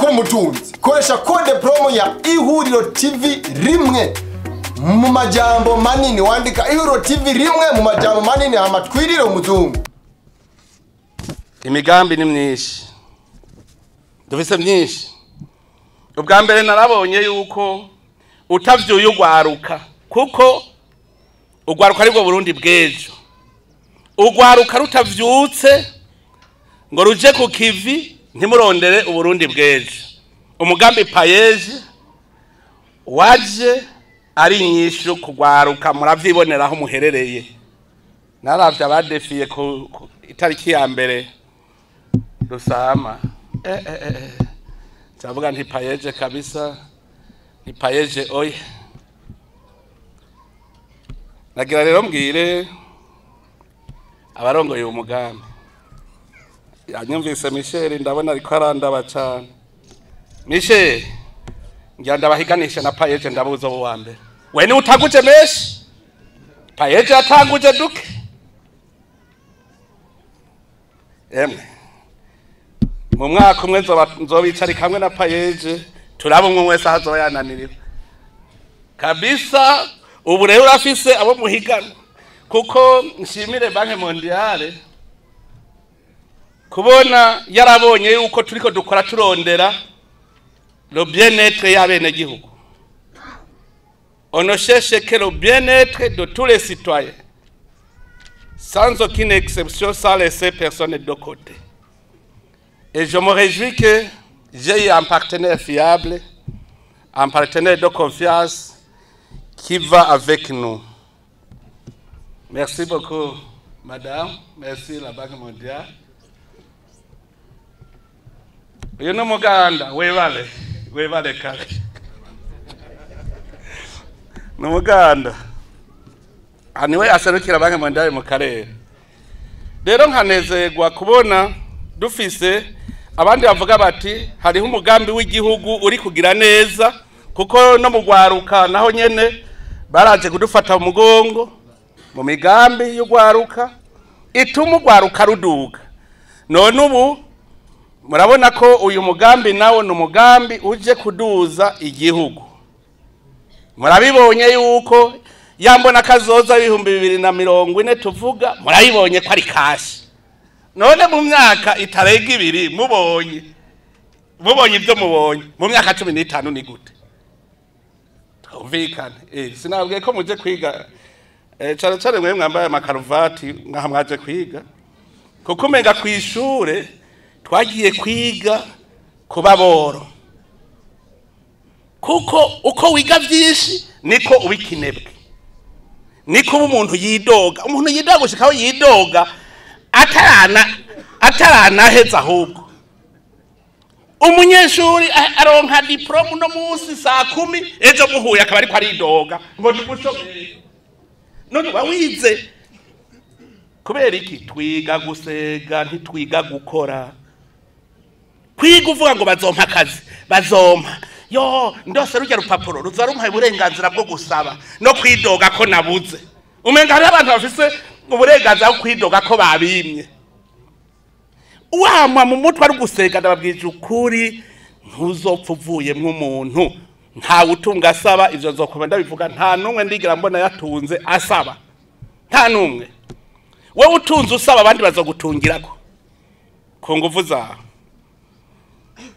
kuba umutunzi koresha code promo ya ihuriro TV rimwe mu majambo manini wandika ihuriro TV rimwe mu majambo manini amatwirire umuzungu. Imigambi ni myinshi dufise myinshi. Ubwa mbere narabonye yuko utavyuye ugwaruka kuko ugwaruka ariko Burundi bwejo. Ugwaruka rutavyutse ngo ruje ku kivi ntimurondere Uburundi bwejo. Umugambi payeje waje ari nyishu kugwaruka muravyiboneraho muherereye. Naravye abadefiye ku itariki ya mbere Rusama. Chavuga nti payeje kabisa. Ni payeje oye. Nagira rero mbwire abarongoye umugambi. Yanyumvise Michel ndabona ariko arandaba cyane. Michel ngira ndabahiganisha na payeje ndabuza bo wa mbere. We ni utaguje meshi? Payeje atanguje duke. Emwe mu mwaka umwe nzobicara kamwe na payeje turaba umwe wese azoyananirira kabisa. Ubu rero urafise abo muhigana kuko nshimire Banque Mondiale kubona yarabonye yuko turiko dukora turondera le bien-être y'abene gihugu. On ne cherche que le bien-être de tous les citoyens sans aucune exception, sans laisser personne de côté. Et je me réjouis que j'ai eu un partenaire fiable, un partenaire de confiance qui va avec nous. Merci beaucoup, madame. Merci, la Banque mondiale. You know Muganda, wevale kare. No Muganda. Aniwe aserukira Banque mondiale mu karere. Rero nkanezerwa kubona dufise abandi bavuga bati hariho umugambi w'igihugu uri kugira neza kuko no mugwaruka naho nyene baraje kudufata mu mugongo mu migambi y'ugwaruka ituma ugwaruka ruduga. None ubu murabona ko uyu mugambi nawo ni umugambi uje kuduza igihugu. Murabibonye yuko yambona kazoza 2040 tuvuga murabibonye ko ari kashi. None mu myaka itarega ibiri mubonye ibyo mubonye mu myaka 15 ni gute? Twumvikane sinabwiye ko muje kwiga cyane mwe mwambaye amakaruvati nkaha mwaje kwiga kuko umenga kwishure twagiye kwiga kubaboro kuko uko wiga byinshi niko ubikinebwe niko umuntu yidoga gushikaho yidoga atarana heza ahubwo. Umunyeshuri aronka diplome no munsi saa 10 ejo muhuye akaba ariko aridoga ngo ndigushomeye. None wawize kubera iki? Twiga gusega ntitwiga gukora. Kwiga uvuga ngo bazompa akazi bazompa yo ndose rujya rupapuro ruzarumpa uburenganzira bwo gusaba no kwidoga ko nabuze. Umenga hari abantu bafise uburenganzira bwo kwidoga ko babimye. Uwamwa mu mutwe ari gusega ndababwije ukuri ntuzopfa uvuye nk'umuntu nta utunga asaba. Ivyo nzokuba ndabivuga nta numwe ndigira mbona yatunze asaba, nta numwe. Wowe utunze usaba abandi bazogutungirako ku nguvu zawe.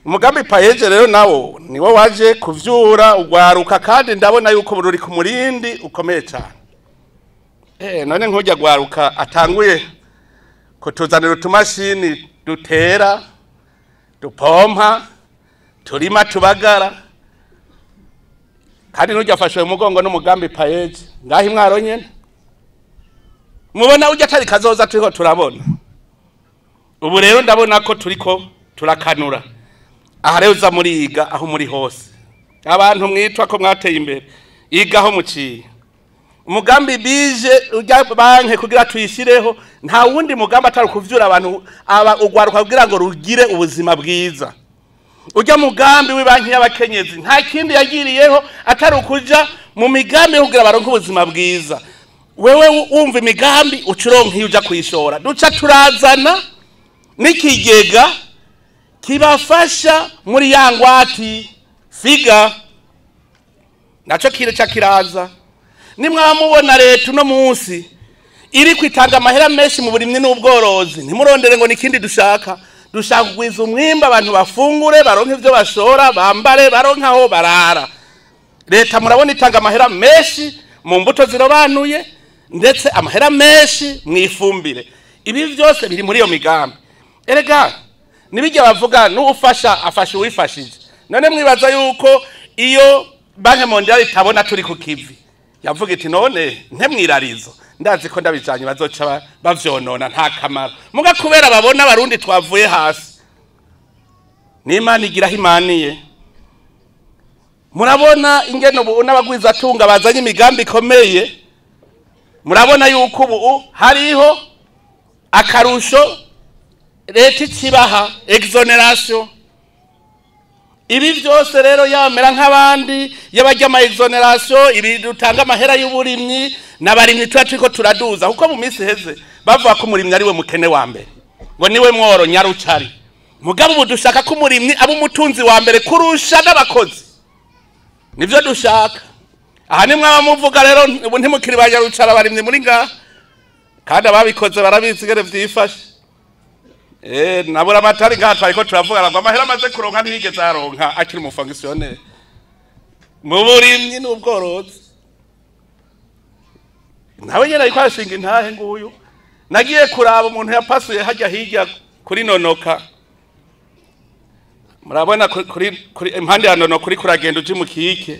Umugambi payeje rero nawo niwo waje kuvyura ugwaruka kandi ndabona yuko bururi ku murindi ukomeye cyane. None nkujya gwaruka atanguye kutuzanira utumashini dutera dupompa turima tubagara kandi nujya afashwe umugongo n'umugambi payeje ngahi mwaro nyene mubona ujya atari kazoza turiko turabona. Ubu rero ndabona ko turiko turakanura aha rero uza muriga aho muri hose abantu mwitwa ko mwateye imbere igaho muciye umugambi bije ujya banke kugira tuyishireho nta wundi mugambi atari kuvyura abantu ugwaruka kugira ngo rugire ubuzima bwiza. Ujya mugambi w'ibanki y'abakenyezi nta kindi yagiriyeho atari ukuja mu migambi yo kugira baronke ubuzima bwiza. Wewe wumva imigambi ucuronka iyo uja kuyishora duca turazana n'ikigega kibafasha muri ya ngwati figa naco kireca kiraza nimwamubona leta uno munsi iri kwitanga amahera menshi mu burimyi n'ubworozi ntimurondere ngo nikindi dushaka kugwiza umwimba abantu bafungure baronke ivyo bashora bambare baronke aho barara leta murabona itanga amahera menshi mu mbuto zirobanuye ndetse amahera menshi mwifumbire ibi vyose biri muri iyo migambi erega nibijya bavuga n'ufasha afasha uwifashije none mwibaza yuko iyo Banki Mondiale itabona turi ku kivi yavuga iti none ntemwirarizo ndazi ko ndabijanye bazoca bavyonona nta kamaro muga kubera babona abarundi twavuye hasi n'Imana igiraho imaniye murabona ingene ubu n'abagwiza atunga bazanye imigambi ikomeye murabona yuko ubu hariho akarusho leta ikibaha exoneration ibi byose rero yamera nk'abandi yabajya ama exoneration ibi dutanga amahera y'uburimyi n'abarimyi turiko turaduza kuko mu minsi heze bavuga ko umurimyi ari we mukene wa mbere ngo niwe mworo nyarucari mugabo ubu dushaka ko umurimyi aba umutunzi wa mbere kurusha n'abakozi nivyo dushaka aha nimwe abamuvuga rero ubu ntimukiri ba nyarucari abarimyi muri ngaha kandi ababikoze barabizi gere vyifashe nabura amatari ngaha twariko turavuga ngo amahera amaze kuronka ntiyigeze aronka akiri mu fonctionnaire mu burimyi n'ubworozi nawe nyene ariko ashinga intahe nguyu nagiye kuraba umuntu yapasuye hajya hirya kuri nonoka murabona kuri impande ya nono kuri kuragenda uje mu kike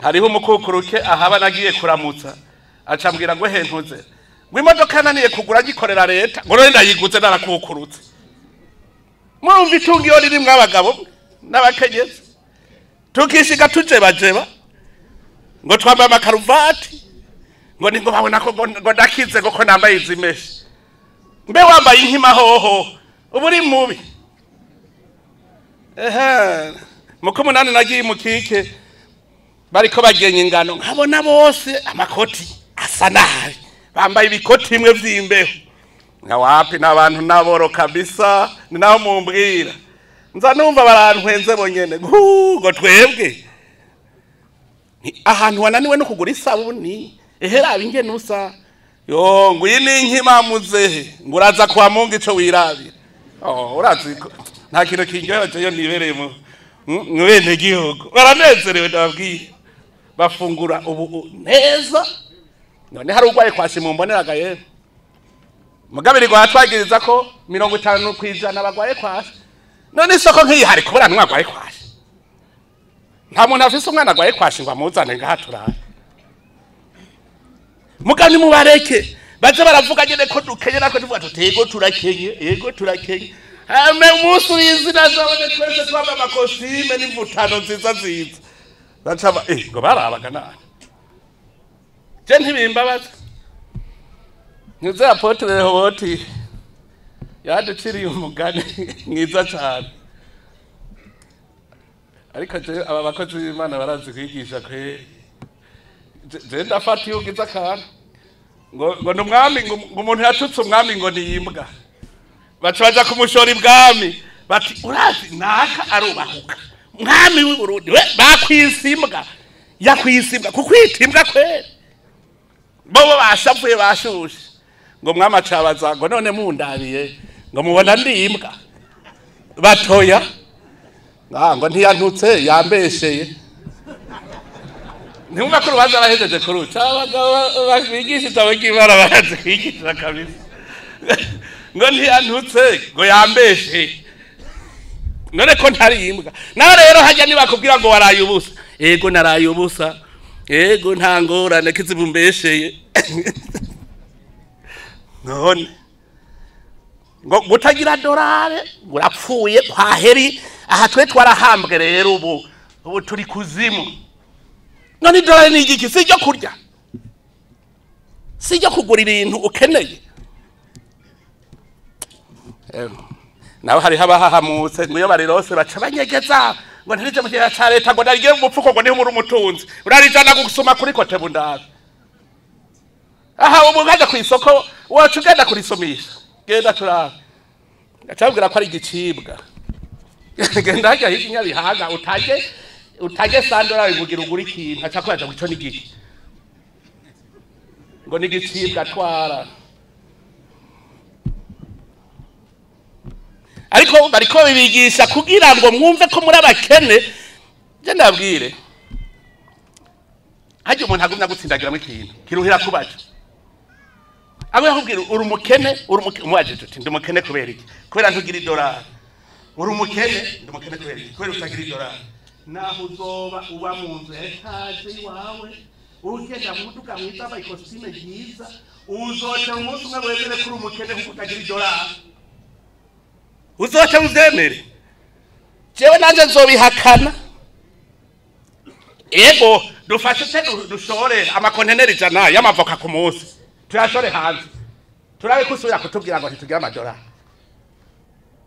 hariho umukukuruke ahaba nagiye kuramutsa acambwira ngo hentuze imodoka naniye kugura gikorera leta ngo rero ndayiguze narakukurutse murumva itungiyo riri mwabagabo n'abakenyezi tukishiga tujebajeba ngo twambaye amakaruvati ngo ningo babona ko ngo ndakize ngo nambaye izimeshi mbe wambaye inkima hoho uburi mubi muko munani nagiye mu kike bariko bagenye ingano nkabona bose amakoti asa nabi bambaye ibikoti bimwe vy'imbeho nga wapi n'abantu naboro kabisa ni naho mumbwira nza numva barantwenze bonyene ngo twebwe ahantu wananiwe no kugura isabuni ehera ingene usa yo nguyi n'inkima muzehe nguraza kwa Mungu ico wirabira urazi nta kintu kinyoje yo nibereye mu bene gihugu baranezerewe ndababwiye bafungura ubu neza none hari ugwaye kwashi mu mboneraga yewe mugabiri gwa twagiriza ko 50% bagwaye kwashi none isoko nk'iyi hari kubura ntwagwaye kwashi nta muntu afise umwana agwaye kwashi ngo amuzane ngahaturara mugani mubareke baje baravuga nyene ko dukenye nako tuvuga tutego turakenye yego turakenye ame umunsi w'izina zabone twese twamba amakosime n'imvutano nziza nziza bacaba ngo barabaga nani je ntibimbabaza nize apotre Rehoboti yaduciriye umugani mwiza cyane ariko je aba bakozi b'Imana barazi kwigisha kwe je ndafati ugiza kana ngo numwami ngo umuntu yatutse umwami ngo niyimbwa bacaja kumushora ibwami bati urazi naka arubahuka mwami w'Uburundi we bakwisimbwa yakwisimbwa kukwitimbwa kwere bobo bashavuye bashushe ngo mwama cabaza ngo none mundabiye ngo mubona ndimbwa batoya ngo ntiyantutse yambesheye ntimva ko rubanza bahejeje kuruca abagabo babigishije abagibara barazi kwigisha kabisa ngo ntiyantutse ngo yambesheye none ko ntari imbwa nawe rero hajya nibakubwira ngo waraye ubusa yego naraye ubusa yego nta ngorane kizibumbesheye none ngo gutagira dolare urapfuye kwa heri aha twe twarahambwe rero ubu turi kuzimu none dolare ni igiki sijyo kurya sijyo kugura ibintu ukeneye nawe hari habahahamutse ngo iyo barirose baca banyegeza ngo ntirije mu gihe ca leta ngo narigiye mu mupfuko ngo niho muri umutunzi urarijana gusoma kuri kote bundazi aha ubu ngaja kw'isoko wacu ugenda kurisomisha genda turaba gacabwira ko ari igicibwa genda hajya hikinya bihaga utage sandora bivugira ugura ikintu aca kwaje guco n'igiki ngo n'igicibwa twara ariko bariko bibigisha kugira ngo mwumve ko muri abakene je ndabwire haje umuntu agumya gutsindagira mu kintu kiruhira kubaje abe ahubwira uri umukene umwaje tuti ndumukene kubera iki kubera ntugira idolari uri umukene ndumukene kubera iki kubera utagira idolari naho uzoba uba mu nzu etaje iwawe ugenda mu duka mwiza ba ikositime yiza uzoca umunsi umwe wemere kuri umukene kuko utagira idolari uzoca uvyemere jewe nanje nzobihakana ego dufashe dushore amakonteneri jana y'amavoka ku munsi tuyashore hanze turabe kusubira kutubwira ngo ntitugira amadolari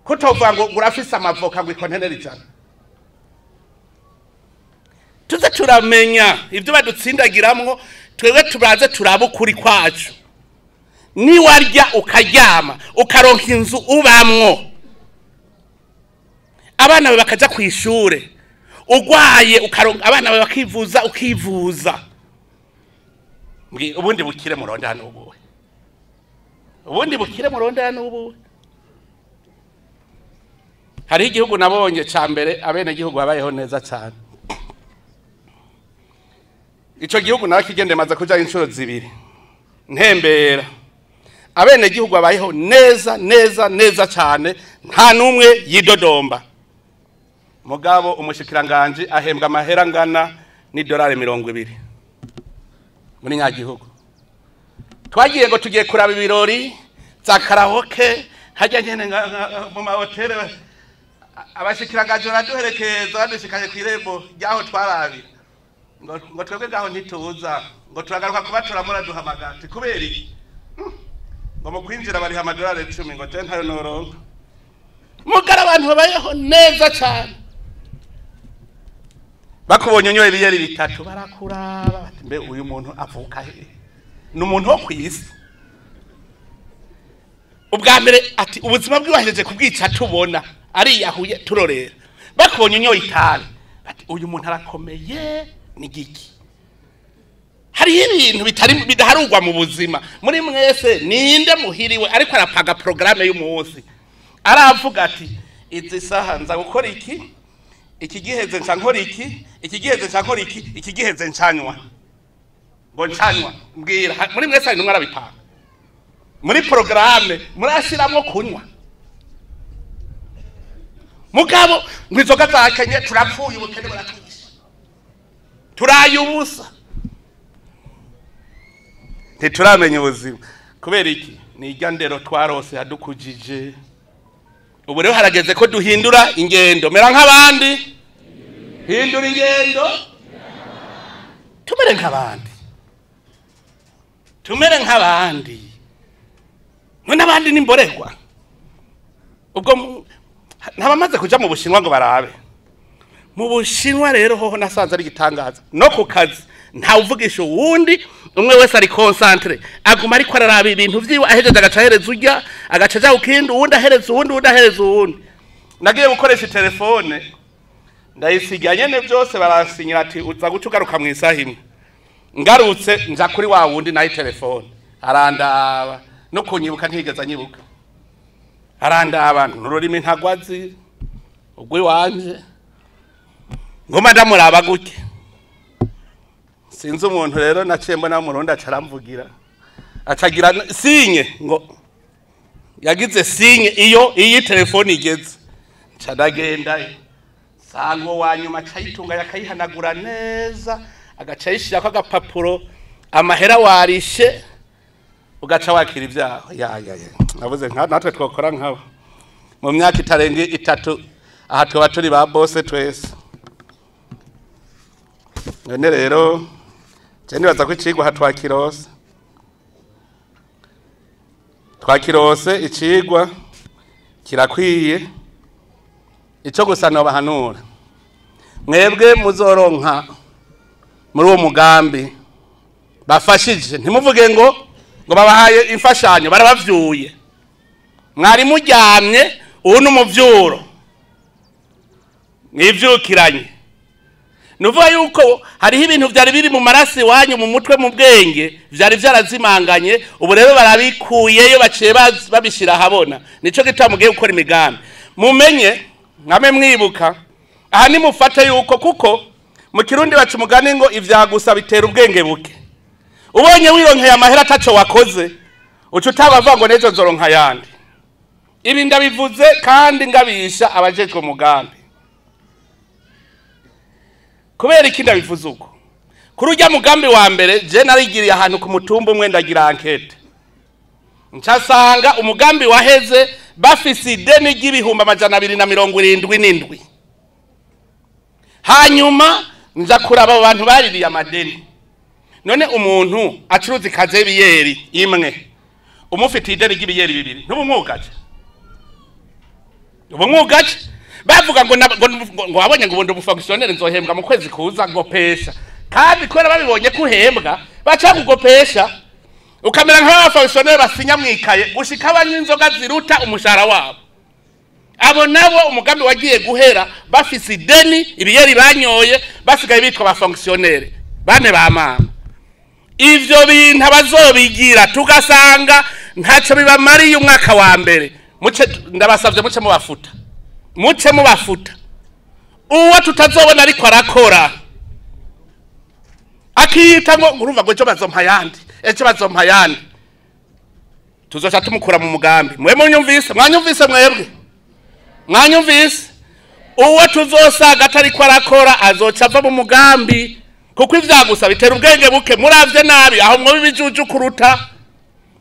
kutovuga ngo urafise amavoka ngo ikonteneri jana tuze turamenya ibyo badutsindagiramwo twebwe tubaze turaba ukuri kwacu niwarya ukaryama ukaronka inzu ubamwo abana bawe bakaja kwishure ugwaye ukaronka abana bawe bakivuza ukivuza ubundi bukire muronda n'ubuwe ubundi bukire muronda n'ubuwe hari igihugu nabonye ca mbere abene gihugu babayeho neza cyane ico gihugu nawe kigende maze kuja inshuro zibiri ntembera abene gihugu babayeho neza cyane nta numwe yidodomba mugabo umushikiranganje ahembwa amahera ngana ni $20 muri nya gihugu twagiye ngo tugiye kuraba ibirori za karaoke hajya nyene mu mahoteli abashikiranganje baraduherekeza badushikaye kwirembo ryaho twarabira ngo twebwe ngaho ntituza ngo turagaruka kuba turamura duhamagati kubera iki ngo mu kwinjira bari $10 10 ngo je ntayo noronka mugara abantu babayeho neza cyane bakubonye nyoye biyeri bitatu barakuraba bati mbe uyu muntu avuka he n'umuntu wo kwisi ubwa mbere ati ubuzima bwiwahejeje kubwica tubona ari yahuye turorera bakubonye nyoye itali bati uyu muntu arakomeye ni giki hari ibintu bidaharugwa mu buzima muri mwese ninde muhiriwe ariko arapaga programme y'umunsi aravuga ati izi saha nza gukora iki giheze nca nkora iki giheze nca nkora iki giheze ncanywa ngo ncanywa mbwira muri mwese ari numwe arabipanga muri programme murashiramwo kunywa mugabo mwizoga zakenye turapfuye ubukene buratwisha turaye ubusa ntituramenya ubuzima kubera iki ni irya ndero twarose hadukujije ubu rero harageze ko duhindura ingendo mera nk'abandi hindura ingendo tumere nk'abandi none abandi nimborerwa ubwo ntabamaze kuja mu Bushinwa ngo barabe mu Bushinwa rero hoho nasanze ari gitangaza no ku kazi nta uvugisha uwundi umwe wese ari concentre aguma ariko araraba ibintu vyiwe ahejeje agacahereza urya agacaja ukindi uwundi ahereza uwundi nagiye gukoresha telefone ndayisiga nyene byose baransinyira ati uza gucugaruka mu isaha imwe ngarutse nja kuri wa wundi nayi telefone arandaba no kunyibuka ntigeza nyibuka arandaba nururimi ntagwazi ugwe wanje ngoma ndamuraba gutya sinzi umuntu rero naciye mbona murundi acaramvugira acagira sinye ngo yagize sinye iyo iyi telefone igeze cadagenda sango wanyuma cayitunga yakayihanagura neza agacayishira ko agapapuro amahera warishe ugaca wakira ibyaho navuze natwe twokora nkabo mu myaka itarenga 3 aha twaba turi ba bose twese none rero cyane baza ko icigwa twakirose icigwa kirakwiye ico gusana bahanura mwebwe muzoronka muri uwo mugambi bafashije ntimuvuge ngo babahaye imfashanyo barabavyuye mwari muryamye ubu n'umuvyuro mwivyukiranye nuvuga yuko hariho ibintu vyari biri mu marasi wanyu mu mutwe mu bwenge vyari vyarazimanganye ubu rero barabikuyeyo baciye babishira habona nico gituma mugiye gukora imigambi mumenye mwame mwibuka aha ni mufate yuko kuko mu kirundi baca umugani ngo ivyagusa bitera ubwenge buke ubonye wironkeye amahera ataco wakoze uca utabavuga ngo nejo nzoronka yandi ibi ndabivuze kandi ngabisha abajejwe umugambi kubera iki ndabivuze uko kuri urya mugambi wa mbere je narigiriye ahantu ku mutumba umwe ndagira enquete ncasanga umugambi waheze bafise ideni ry'ibihumbi 277 hanyuma nza kuraba abo bantu baririye amadeni none umuntu acuruza ikaze biyeri imwe umufite ideni ry'ibiyeri bibiri ntubumwugaje ubumwugaje bavuga ngo wabonye ngo ubundi bufonctionnaire nzohembwa mu kwezi kuza ngopesha kandi kwera babibonye kuhembwa baca kugopesha ukamera nk'abafonctionnaire basinya mwikaye gushika abanyinzoga ziruta umushara wabo abo nabo umugambi wagiye guhera bafise ideni ibiyeri banyoye basigaye bitwa abafonctionnaire bane ba mama ivyo bintu abazobigira tugasanga ntaco bibamariye umwaka wa mbere muce ndabasavye muce mubafuta uwo tutazobona ariko arakora akita ngo urumva ngo cyo bazompa yandi tuzoca tumukura mu mugambi mwanyumvise uwo tuzosaga atariko arakora azoca ava mu mugambi kuko ivyagusa bitera ubwenge buke muravye nabi aho mwo bijuju kuruta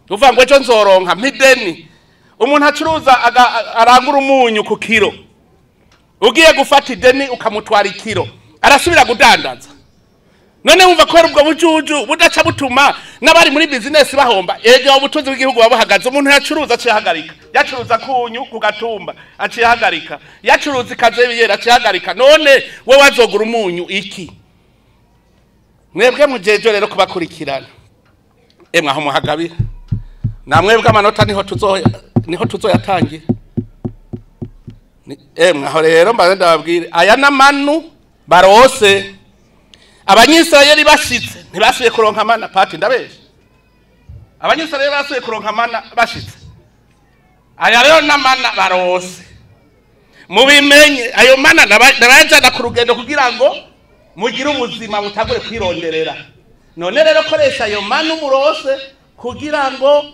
uvuga ngo cyo nzoronka mpideni umuntu acuruza arangura umunyu ku kilo ugiye gufata ideni ukamutwara ikilo arasubira gudandaza none wumva ko ubwo bujuju budaca butuma n'abari muri business bahomba ege ubutunzi bw'igihugu babuhagaze umuntu yacuruza acihagarika yacuruza kunyu ku gatumba acihagarika yacuruza ikaze biyera acihagarika none we wazogura umunyu iki mwebwe mujejo rero kubakurikirana emwe aho muhagabira namwebwe amanota niho tuzoyatangira emwe aho rero mbaze ndababwire aya namanu barose abanyisirayeli bashitse ntibasuye kuronka mana pati ndabesha abanyisirayeli basuye kuronka mana bashitse aya rero namana barose mubimenye ayo mana nabajana ku rugendo kugira ngo mugire ubuzima mutagure kwironderera none rero koresha ayo mana umurose kugira ngo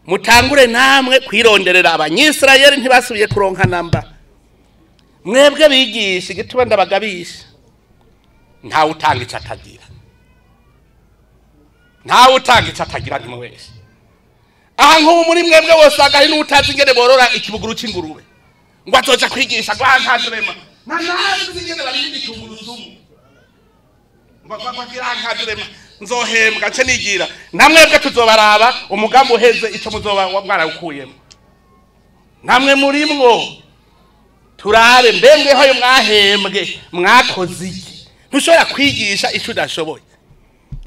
mutangure namwe kwironderera abanyisirayeli ntibasubiye kuronka namba mwebwe bigisha igituma ndabagabisha ntawe utanga icyo atagira ntimwese aha nk'ubu muri mwebwe wose agahe n'utazi ingene borora ikibuguru c'ingurube ngo azoja kwigisha ngo ankadurema nanazi ingene barindi ikibugurusumu ngo ankadurema nzohembwa nce nigira namwebwe tuzobaraba umugambi uheze ico muzoba mwarawukuyemo namwe murimwo turabe mbemweho yo mwahembwe mwakoze iki ntushobora kwigisha ico udashoboye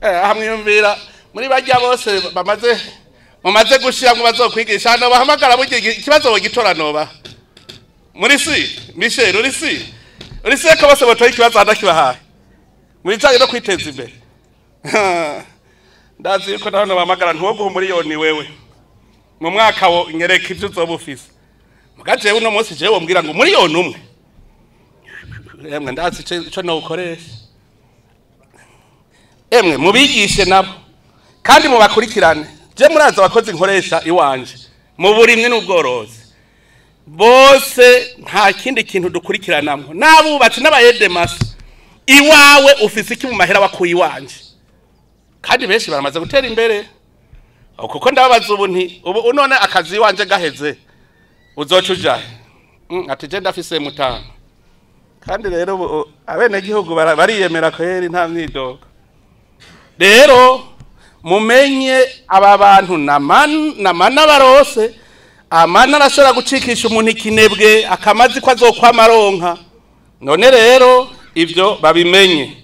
hamwiyumvira muri bajya bose bamaze gushira ngo bazokwigisha hano bahamagara bugiye ikibazo bogitora noba muri si Michel uri si ko bose batoye ikibazo hadakibahaye muri cyaje no kwiteza imbere ndazi yuko hano bahamagara ntuwo miliyoni wewe mu mwaka wo ngereka ivyo uzobufise mugaje uno munsi je wombwira ngo miliyoni umwe emwe ndazi ico no ukoresha emwe mubigishe nabo kandi mubakurikirane je muraza abakozi nkoresha iwanje mu burimwe n'ubworozi bose nta kindi kintu dukurikiranamwe nabubatse n'abayedemasi iwawe ufise iki mu mahera wakuye iwanje kandi benshi baramaze gutera imbere kuko ndababaza ubu none akazi iwanje gaheze uzoca ujahe ati je ndafise mutano kandi rero abene gihugu bariyemera kweri nta mwidogo rero mumenye aba bantu namana barose amana arashobora gucikisha umuntu ikinebwe akamazi ko azokwamaronka none rero ivyo babimenye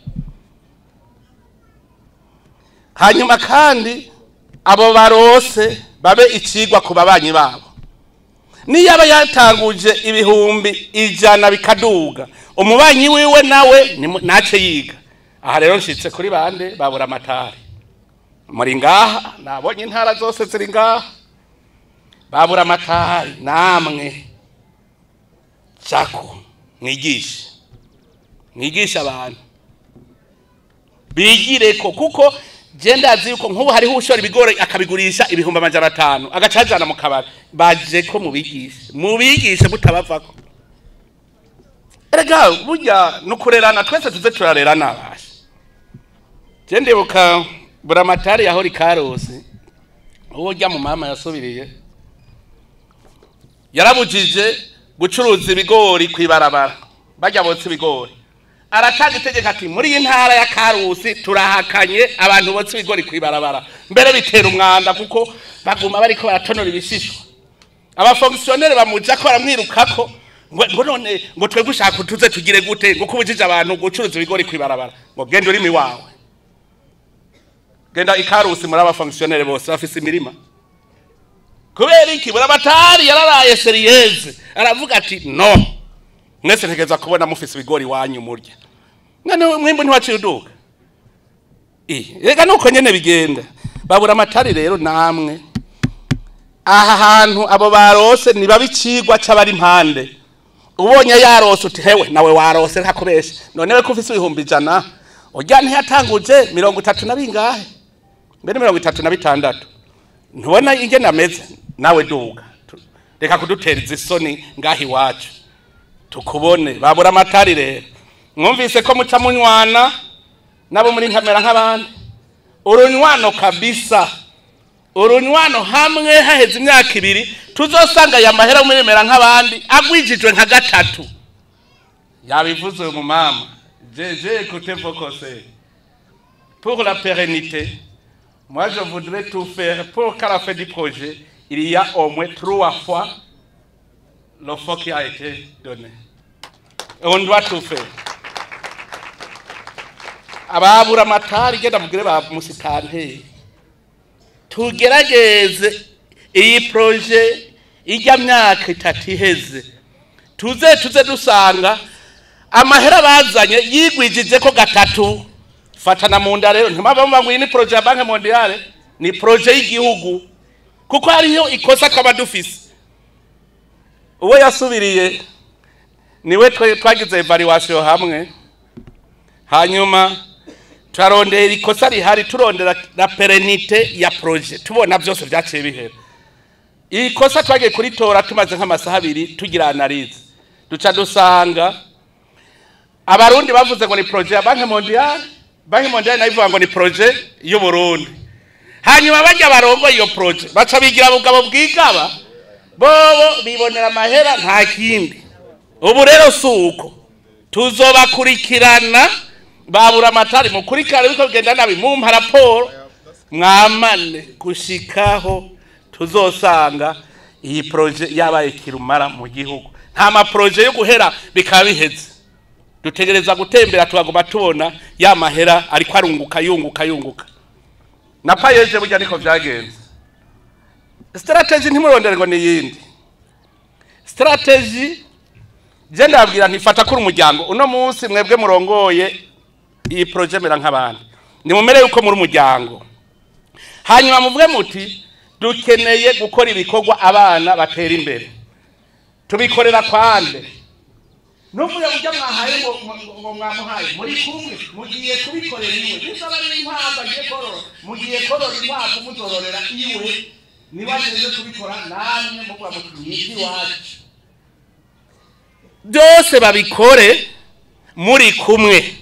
hanyuma kandi abo barose babe icigwa ku babanyi babo niyo aba yatanguje ibihumbi 100 bikaduga umubanyi wiwe nawe nace yiga. Aha rero nshitse kuri bande babura amatari muri ngaha, nabonye intara zose ziri ngaha babura amatari. Namwe cyako mwigisha abantu bigireko, kuko genda azi yuko nk'ubu hariho ushora ibigori akabigurisha ibihumbi 500 agacajana mu kabari. Baje ko mubigishe mutabavako. Erega burya nukurerana, twese tuze turarerana abasha. Gende buka buramatari yaho Karusi, uwo jya mu mama yasubiriye yarabujije gucuruza ibigori kwibarabara, bajya botse ibigori. Aratanga itegeko ati muri intara ya Karusi turahakanye abantu botse ibigori kwibarabara, mbere bitera umwanda kuko baguma bariko baratonora ibishishwa. Abafonctionnaire bamuja ko baramwirukako ngo none ngo twe gushaka tuze tugire gute ngo kubujije abantu gucuruza ibigori kwibarabara. Ngo genda urimi wawe, genda Karusi muri abafonctionnaire bose bafise imirima. Kubera iki buramatari yararaye serieze aravuga ati no, mwese ntegeza kubona mufise ibigori wanyu murya. None mwimbo ntiwaciye uduka. Rega nuko nyene bigenda. Babura amatari rero namwe aha hantu abo barose niba bicigwa c'abari impande. Ubonye yarose uti hewe nawe warose ntakubeshe. None we kufise ibihumbi 100 urya ntiyatanguje 30 na bingahe mbere 36. Ntubona ingene ameze nawe duga. Reka kudutera izisoni ngahi wacu tukubone. Babura amatari rero mwumvise ko muca munywana nabo muri nkamera nk'abandi. Urunywano kabisa, urunywano hamwe haheze imyaka 2 tuzosanga ya mahera muri mera nk'abandi agwijijwe nka 3. Yabivuze mu mama j'ai écouté vos conseils pour la pérennité. Moi je voudrais tout faire pour qu'à la fin du projet il y a au moins 3 fois le fonds qui a été donné. Et on doit tout faire. Ababura amatari genda mugire ba musitante tugerageze iyi projet ijya myaka 3 iheze tuze dusanga amahera bazanye yigwijije ko 3. Fatana mu nda rero ntimabamba ngo iyi ni projet ya Banque Mondiale, ni projet y'igihugu kuko hariyo ikosa kaba dufise. Uwo yasubiriye niwe twagize evaluation hamwe, hanyuma turarondera ikosa rihari, turondera la pérennité ya projet, tubona byose byaciye bihera. Ikosa twagiye kuritora tumaze nk'amasaha 2 tugira analyse, duca dusanga abarundi bavuze ngo ni projet ya Banque Mondiale. Banque Mondiale nayivuga ngo ni projet y'u Burundi. Hanyuma bajya barongo iyo projet baca bigira bugabo bwigaba, bobo bibonera amahera nta kindi. Ubu rero suko tuzobakurikirana babura amatari mukurikirana biko bigenda nabi mumpa raporo mwamane gushikaho tuzosanga iyi projet yabaye kirumara mu gihugu. Nta ma projet yo guhera bikaba biheze. Dutegereza gutembera tugagoma tubona ya mahera ariko arunguka yunguka. Na payeje burya niko vyagenze. Strategy ntimurondere ngo ni yindi. Strategy je ndabwira ntifata kuri umuryango. Uno munsi mwebwe murongoye iyi projet mera nk'abandi. Ni mumere yuko muri umuryango. Hanyuma muvuge muti dukeneye gukora ibikorwa abana batera imbere. Tubikorera kwande. Nuvuye ujya mwahaye ngo mwamuhaye muri kumwe mugiye kubikorera iwe. Nisaba ari impamba giye korora. Mugiye korora inkwavu muzororera iwe. Nibaje kubikora namwe mukwa mutwiki wacu. Byose babikore muri kumwe.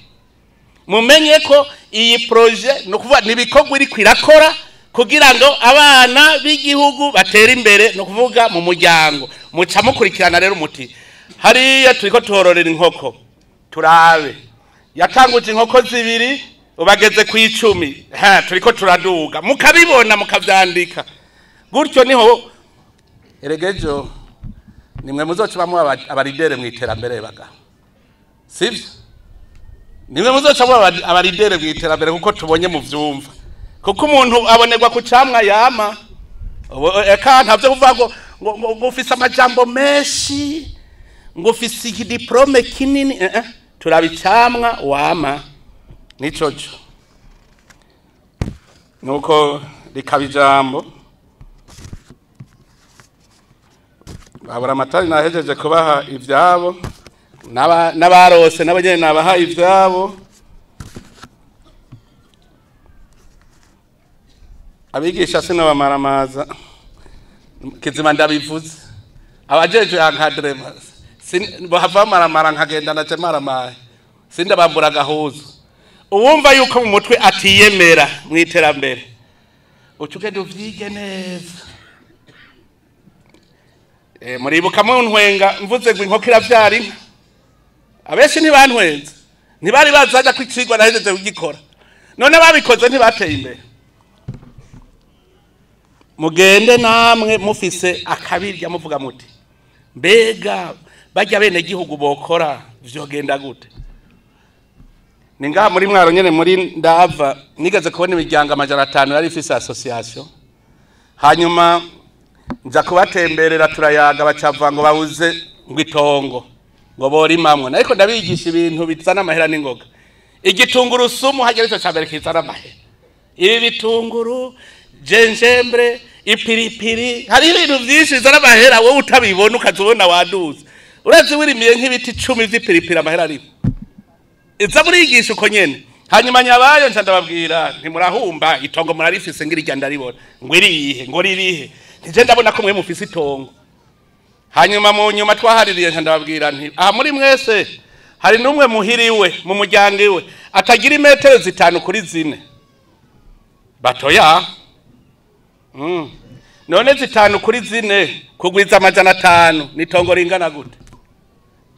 Mumenye ko iyi projet no kuvuga nibikorwa iri kwirakora kugira ngo abana b'igihugu batera imbere, no kuvuga mu muryango. Muca mukurikirana rero muti hariya turiko tororera inkoko turabe yatanguje inkoko 2 ubageze ku 10 turiko turaduga mukabibona mukavyandika gutyo niho eregejo nimwe muzocubamo abaridere mwiterambere baga sivyo nimwe muzocamo abaridere mwiterambere kuko tubonye mu vyumva kuko umuntu abonerwa ku camwa yama eka ntavyo kuvuga ngo ngo ufise amajambo menshi ngo ufise idiplome kinini turabicamwa wama nicoco nuko rikaba ijambo babura amatari nahejeje kubaha ivyabo n'abarose n'abanyene nabaha ivyabo abigisha sinobamaramaza kizima ndabivuze abajeje yankadre bahava maramara nkagenda naje maramaye sindabambura agahuzo uwumva yuko mu mutwe atiyemera mwiterambere ucugende uvyige neza muribuka mu ntwenga mvuze ngo inkoko iravyara inka abenshi ntibantwenze ntibari bazaja kwicigwa nahejeje kugikora none babikoze ntibateye imbere mugende namwe mufise akabirya muvuga muti mbega bajya bene gihugu bokora vyogenda gute ninga muri mwaro nyene muri ndava nigeze kubona imiryango 500 yari ifise association hanyuma nza kubatemberera turayaga bacava ngo babuze ngwitongo ngo borimamwe ariko ndabigisha ibintu bizana amahera n'ingoga igitunguru sumu hajya rico cyambere kizana amahera ibi bitunguru jenjembre ipiripiri hari ibintu byinshi bizana amahera wowe utabibona ukazubona waduze urazi wirimiye nk'ibiti 10 vy'ipiripiri amahera ari iza burigisha uko nyene hanyuma nyabayo nca ndababwira ntimurahumba itongo murarifise ngirya ndaribona ngo irihe ngo ririhe nje ndabona ko mwe mufise itongo hanyuma mu nyuma twahaririye nca ndababwira nti aha muri mwese hari numwe muhiriwe mu muryango iwe atagira imetero 5 kuri 4 batoya none 5 kuri 4 kugwiza 500 nitongo ringana gute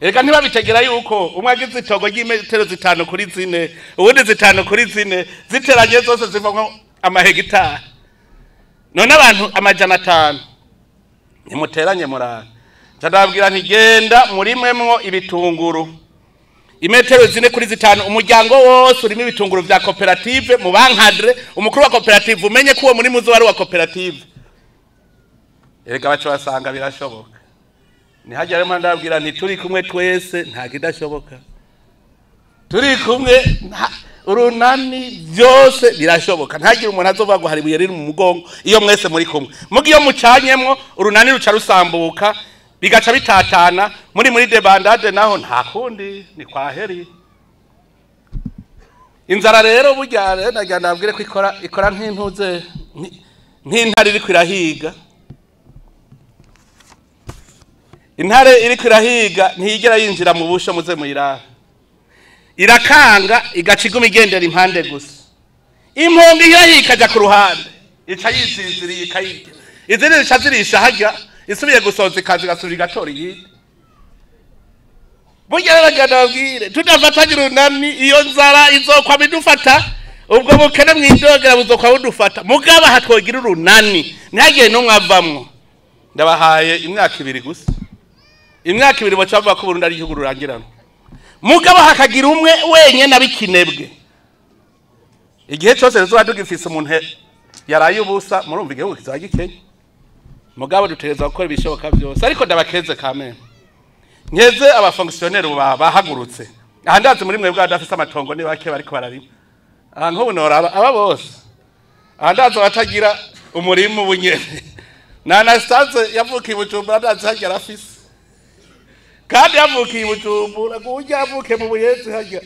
eka ntibabitegera yuko umwe agize itongo ry'imetero 5 kuri 4 ubundi 5 kuri 4 ziteranye zose zivamo amahegitari none abantu 500 nimuteranye murana ndababwira nti genda muri mwemwo ibitunguru imetero 4 kuri 5 umuryango wose urimo ibitunguru vya koperative mu bankadre umukuru wa koperative umenye ko uwo muri muzo wari wa koperative erega bacho basanga birashoboka ni hajya rero ndabwira nti turi kumwe twese nta kidashoboka turi kumwe urunani byose birashoboka ntagire umuntu azova ngo hari buye riri mu mugongo iyo mwese muri kumwe mugiyo mucanyemwo urunani ruca rusambuka bigaca bitatana muri debandade naho nta kundi ni kwa heri inzara rero burya rero nagenda nabwire ko ikora nk'intuze nk'intare iri kwirahiga intare iri kwirahiga ntiyigera yinjira mu busho muze muyiraha irakanga igaciguma igendera impande gusa impongo irahikaja ku ruhande ica yiziziriye ikayirya izindi zica zirisha hajya isubiye gusoza ikazi gasubira igatora iyindi burya rero nabwire tudafatanye urunani iyo nzara izokwa bidufata ubwo bukene mwindogera buzokwa budufata mugaba hatwogira urunani ntihagiye n'umwe avamwo ndabahaye imyaka 2 gusa imyaka 2 baca bavuga ko Burundi ari igihugu rurangirana mugabo hakagira umwe wenye nabikinebwe igihe cyose rizoba dugifise umuntu yaraye ubusa murumva igihugu kizagikenya mugabo dutegereza gukora ibishoboka byose ariko ndabakeze kamene nkeze abafonctionnaire bahagurutse aha ndazi muri mwe bwadafise amatongo ni bake bariko bararima aha nko bunora aba bose aha ndazi batagira umurimo bunyene na Anastaze yavukiye Bujumbura ndazi hajya rafise kandi yavukiye Bujumbura kujya yavuke mu Buyenzi hajya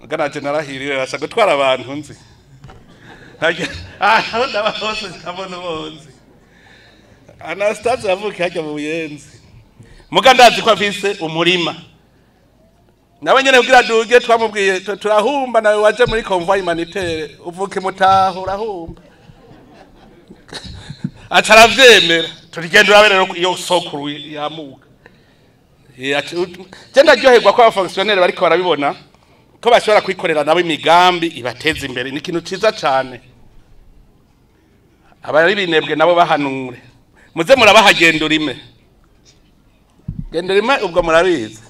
ngana generahirire asa gutwara abantu nzi hajya aha ndabahose ndabona bonzi Anastaze yavukiye hajya mu Buyenzi mugandazi ko afise umurima nawe nyene kugira duge twamubwiye turahumba nawe waje muri convoi humanitaire uvuke mutaho urahumba ataravyemera turigendura rero iyo sokuru yamuka genda ryoherwa ko abafonctionnaire bariko barabibona ko bashobora kwikorera nabo imigambi ibateza imbere ni kintu ciza cyane abari binebwe nabo bahanure muze murabahagendura ime gendera ime ubwo murabizi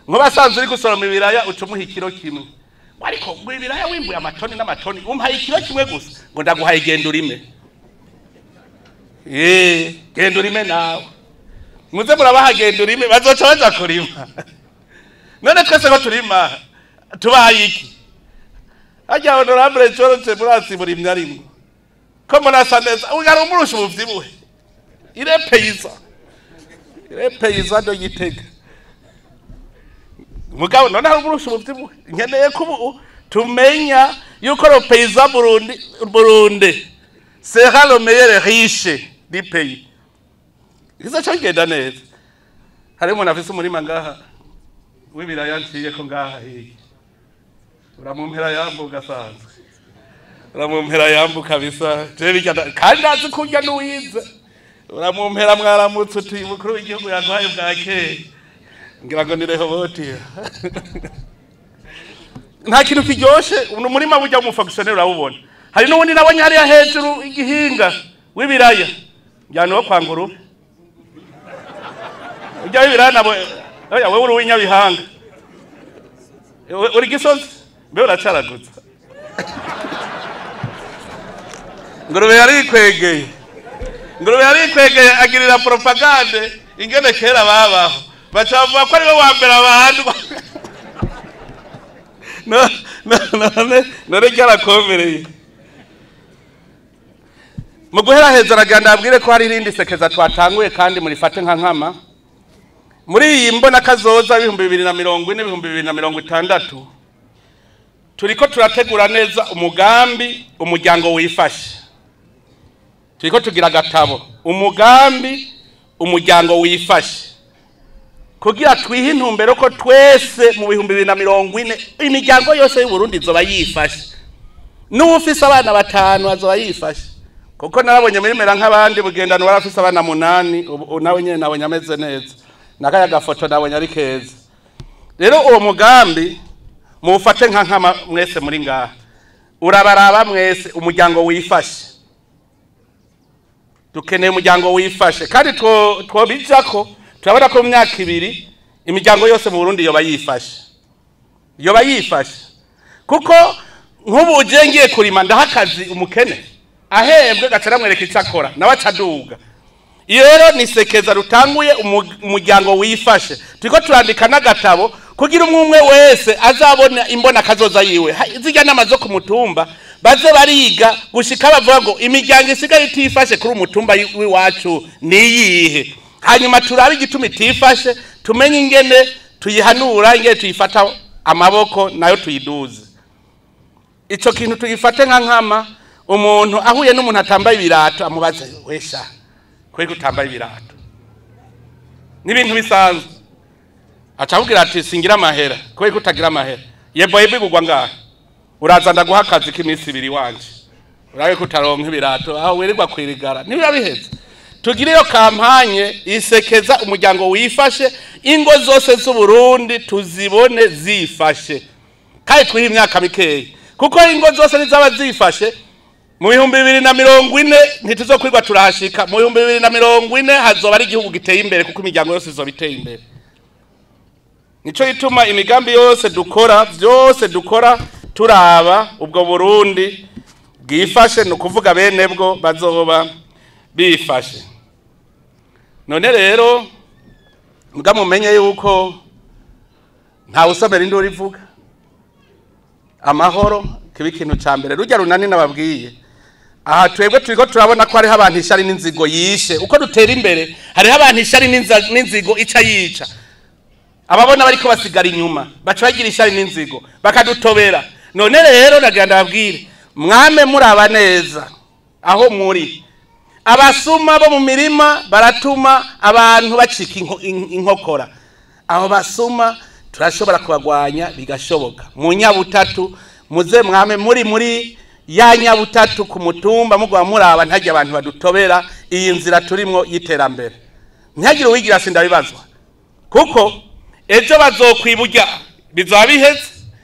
nko basanzwe uri gusoroma ibiraya ucumuha ikiro kimwe ariko ngo ibiraya wimbuye amatoni n'amatoni umpaye ikiro kimwe gusa ngo ndaguhaye gendura ime genda urime nawe muze murabaha genda urime bazoca baja kurima none twese ko turima tubaye iki ajya honorable George Murasi muri myarimwe ko murasa neza ugara umurusha ubuvyibuhe ire payisa do Gitega mugabo none hari umurusha ubuvyibuhe nkeneye ko tumenya yuko le paysa Burundi sera le meilleur riche du pays. Iza cyangenda neza. Hari umuntu afise umurima ngaha w'ibiraya nciye ko ngaha hiye. Uramumpera yambuka sanzwe. Uramumpera yambuka bisa. Kandi azi kurya n'uwize. Uramumpera mwaramutse uti mukuru w'igihugu yaguhaye bwake. Ngira ngo nireho boti. Nta kintu kiryoshe umurima bujya mu fonctionnaire urabubona. Hari n'ubundi nabonye hariya hejuru igihinga w'ibiraya. Njyana wo kwanguru. Ujya w'ibiraya nabo oya wewe uri w'inyabihanga. Uri gisozi mbe uracaragutse. Ngurube yari kwegeye. Ngurube yari kwegeye agirira propagande ingene kera babaho. Bacavuga ko ari we wa mbere abantu. No regala komereye. Mu guhera heza raganda abwire ko hari irindi sekeza twatanguye kandi muri fate nka nkama. Muri iyi mbona kazoza 2040 turiko turategura neza umugambi umuryango wifashe. Turiko tugira gatabo umugambi umuryango wifashe. Kugira twihe intumbero ko twese mu 2040 imiryango yose y'u Burundi zoba yifashe. N'ufise abana batanu azoba yifashe. Kuko narabonye muri mera nk'abandi bugendano barafise abana 8 nawe nyene nabonye ameze neza. Nakaya gafoto nabonye ari keza. Rero uwo mugambi mufate nkama mwese muri ngaha. Urabaraba mwese umuryango wifashe. Dukeneye umuryango wifashe kandi twobijako turabona ko mu myaka 2 imiryango yose mu Burundi yoba yifashe. Yoba yifashe. Kuko nk'ubu ujengiye kurima ndahakazi umukene. Ahembwe gacaramwereka icakora nawe acaduga. Iyo rero ni sekeza rutanguye umuryango wifashe. Turiko turandika nagatabo kugira umwe wese azabona imbona kazoza yiwe. Zijya namazo ku mutumba baze bariga gushika bavuga ngo imiryango isigaye itifashe kuri umutumba w'iwacu ni yihe. Hanyuma turabe igituma itifashe tumenye ingene tuyihanura ingene tuyifata amaboko nayo tuyiduze. Ico kintu tuyifate nka nkama umuntu ahuye n'umuntu atambaye ibirato amubaza wesha kwego utambaye ibirato n'ibintu bisanzwe acabwira ati singira amahera kwego utagira amahera yebo bigugwa ngahe uraza ndaguha akazi k'iminsi 2 wanje urabe kutaronka ibirato aho wirirwa kwirigara niba biheze tugire iyo kampanye isekeza umuryango wifashe ingo zose z'u Burundi tuzibone zifashe kandi twihe imyaka mikeye kuko ingo zose nizaba zifashe mu 2040 ntituzokwirwa turahashika mu 2040 hazoba ari igihugu giteye imbere kuko imiryango yose izobiteye imbere. Nico gituma imigambi yose dukora byose dukora turaba ubwo Burundi bwifashe no kuvuga bene bwo bazoba bifashe. None rero muga mumenye yuko nta usomera induru ivuga amahoro kibi kintu cyambere rujya runani nababwiye. Aha twebwe turiko turabona ko ari abantu ishari n'inzigo yishe uko dutera imbere hari abantu ishari n'inzigo ica yica ababona bariko basigara inyuma baca bagira ishari n'inzigo bakadutobera. None rero naganda babwire mwame muraba neza aho muri abasuma bo mu mirima baratuma abantu bacika inkokora. Aho basuma turashobora kubagwanya bigashoboka mu nyabutatu muze mwame muri ya nyabutatu ku mutumba mugwa muraba ntajya abantu badutobera iyi nzira turimo yiterambere. Ntihagire uwigira sinda bibazwa kuko ejo bazokwiburya bizabiheze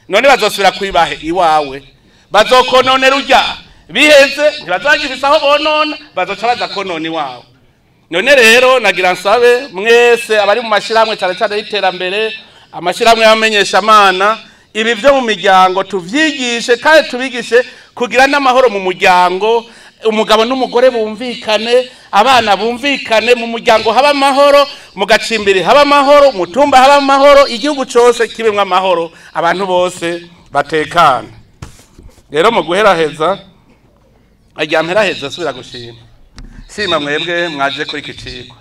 none bazosubira kwibahe iwawe bazokononera urya biheze ntibazagirisaho bonona bazoca baza konona iwawe. None rero nagira nsabe mwese abari mu mashiramwe cyane cyane yiterambere amashiramwe y'amenyesha amana ibi byo mu miryango tuvyigishe kandi tubigishe kugira n'amahoro mu muryango umugabo n'umugore bumvikane, abana bumvikane, mu muryango haba amahoro, mu gacimbiri haba amahoro, mu tumba haba amahoro, igihugu cyose kibemwe amahoro, abantu bose batekana. Rero mu guheraheza ajya mperaheza subira gushima. Sima mwebwe mwaje kuri kicigwa.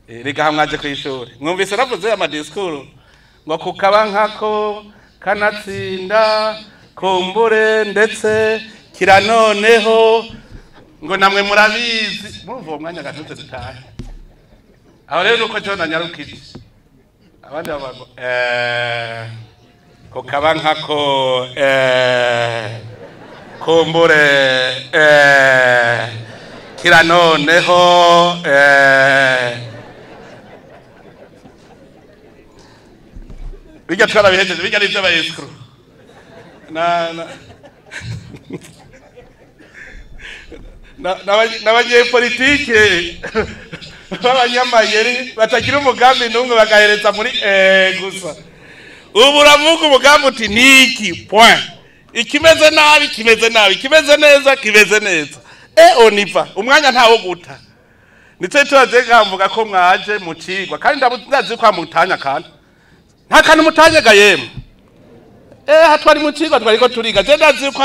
Rega mwaje ku ishuri. Mwumvise navuze amadiskuru ngo kukaba nkako kanatsinda kumbure ndetse kiranoneho ngo namwe murabizi muvo mwanya gatutse dutahe. Aho rero nuko cyo nanyarukije. Abandi babago kukaba nkako kumbure kiranoneho bijya twarabihejeje bijya n'ibyo abayeskuru n'abanyepolitike b'abanyamayeri batagira umugambi n'umwe bagahereza muri gusa. Ubu uravuga umugambi uti niki point ikimeze nabi kimeze nabi, kimeze neza kimeze neza, oniva umwanya ntawo guta. Nitse turaje ngamvuga ko mwaje mu cigwa kandi ndazi ko amutanya kandi nta kantu mutanye gayemwe. Hatwari mu cigwa twariko turiga je ndazi ko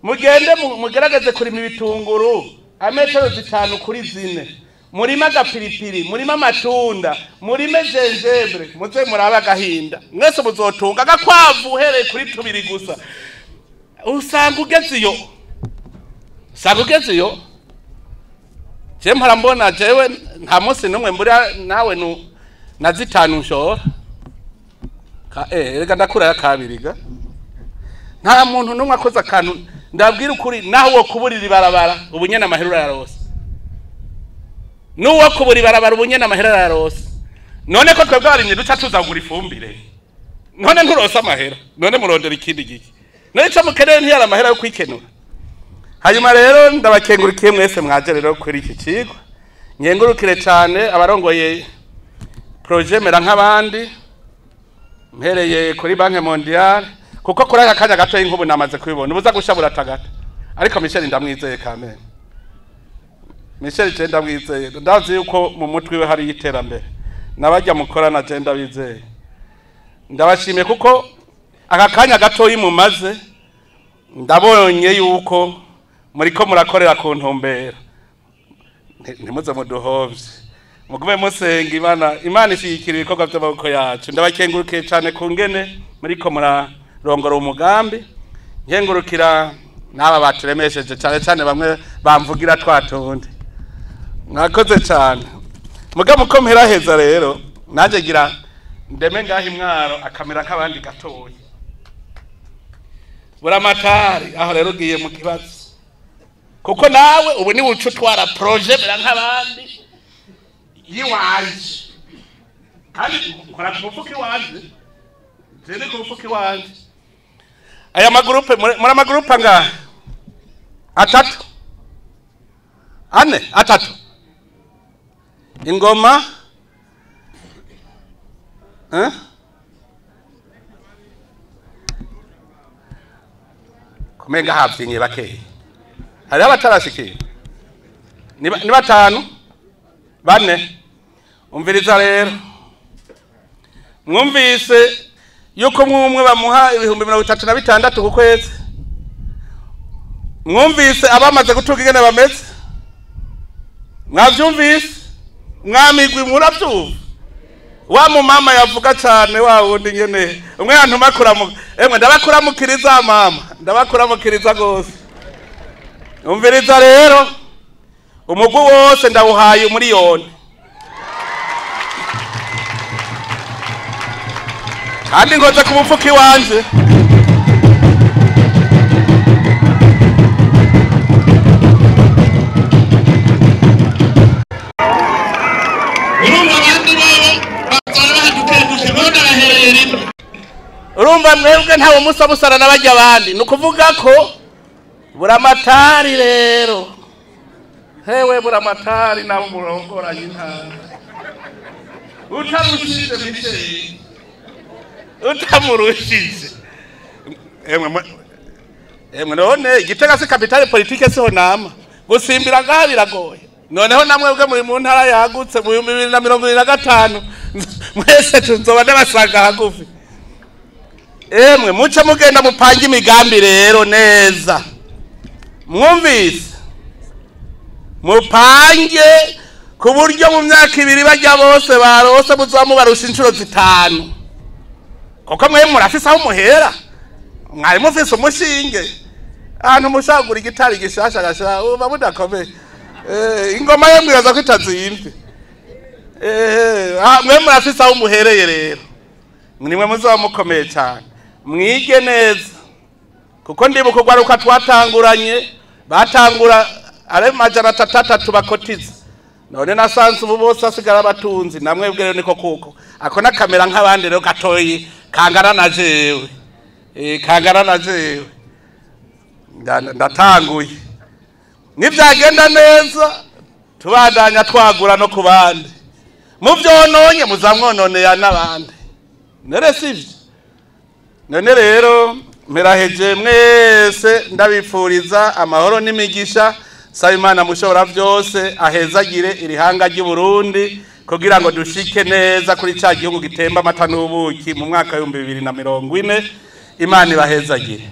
mugende mugerageze kurima ibitunguru ametero 5 kuri 4, murima agapiripiri, murima amatunda, murime jenjebre, muze muraba gahinda mwese muzotunga agakwavu uhereye kuri 2 gusa. Usanga ugezeyo je mpora mbona jewe nta munsi numwe mbura nawe na 5 nshora rega ndakura ya kabiriga nta muntu numwe akoza akantu. Ndabwira ukuri naho wo kuburira ibarabara ubunyene amahera yarose, nuwo kuburira ibarabara ubunyene amahera yarose. None ko twebwe abarimye duca tuzagura ifumbire, none nturose amahera, none murondera ikindi giki, none cyo mukeneye ntiyara amahera yo kwikenura. Hanyuma rero ndabakengurikiye mwese mwaje rero kuri iki kigo. Nyengurukire cyane abarongoye projet mera nk'abandi mpereye kuri Banque Mondiale, kuko kuri aka kanya gato y'inkubu namaze kubibona ubuza gushabura tagata. Ariko Michel ndamwizeye kamere, Michel je ndamwizeye, ndazi yuko mu mutwe we hari iterambere nabajya mukorana je ndabizeye. Ndabashimiye kuko aka kanya gato yimumaze ndabonye yuko muriko murakorera ku ntumbera. Ntimuze muduhovye mugume musenga Imana ishikira ibikorwa by'amaboko yacu. Ndabakengurukiye cyane ku ngene muriko murarongora umugambi. Nkengurukira n'aba baturemesheje cyane cyane bamwe bamvugira twatundi. Mwakoze cyane muga mukomera heza. Rero naje gira ndeme ngahi mwaro akamera k'abandi gatoye buramatari. Aho rero ugiye mu kibazo kuko nawe ubu ni ucu twara projet mera nk'abandi yiwanje kandi nkora ku mufuki wanje zene ku mufuki wanje. Aya magroupe muri amagroupe anga 3 ane 3 ingoma kumenga havyinye bakeye hari abatarashikira ni 5 4. Umviriza rero mwumvise yuko mwumwe bamuha 36,000 ku kwezi. Mwumvise abamaze gutuka igene bameze, mwavyumvise mwamigwi muravyumva. Wa mu mama yavuga cyane wa wundi nyene umwe yantu makuramu ndabakuramukiriza mama, ndabakuramukiriza gose. Umviriza rero umugwi wose ndawuhaye umuriyoni kandi ngoze ku mufuki wanje. Urumva mwebwe ntawe musa busara nabajya abandi, nukuvuga ko buramatari rero hewe buramatari nabo murongoranye intara utamushije Michel utamurushije none Gitega si capitale politique siho nama gusimbira ngaha biragoye noneho namwe bwe muri mu ntara yagutse mu 2025 mwese tunzoba n'abasanga hagufi muce mugenda mupanga imigambi rero neza mwumvise mupange ku buryo mu myaka 2 bajya bose barose muzamubarusha inshuro 5 koko mwe murafise aho muhera mwari mufise umushinge ahantu mushagura igitari gishasha gasha uba mudakomeye ingoma ye mwibaza ko itazimvye mwe murafise aho muhereye rero nimwe muzoba mukomeye cyane mwige neza kuko ndibuka gwaruka twatanguranye batangura are majana 3 bakotiza none nasanze ubu bose asigara batunzi namwe bwero niko kuko akona kamera nk'abandi rero gatoyi kangara na jewe kangara na jewe ndatanguye nivyagenda neza tubandanya twagura no kubandi mu vyononye muzamwononera n'abandi nere sivyo none rero meraheje mwese ndabipfuriza amahoro n'imigisha saba Imana mushobora vyose ahezagire irihanga ry'u Burundi kugira ngo dushike neza kuri ca gihugu gitemba amata n'ubuki mu mwaka wa 2040 Imana ibahezagire.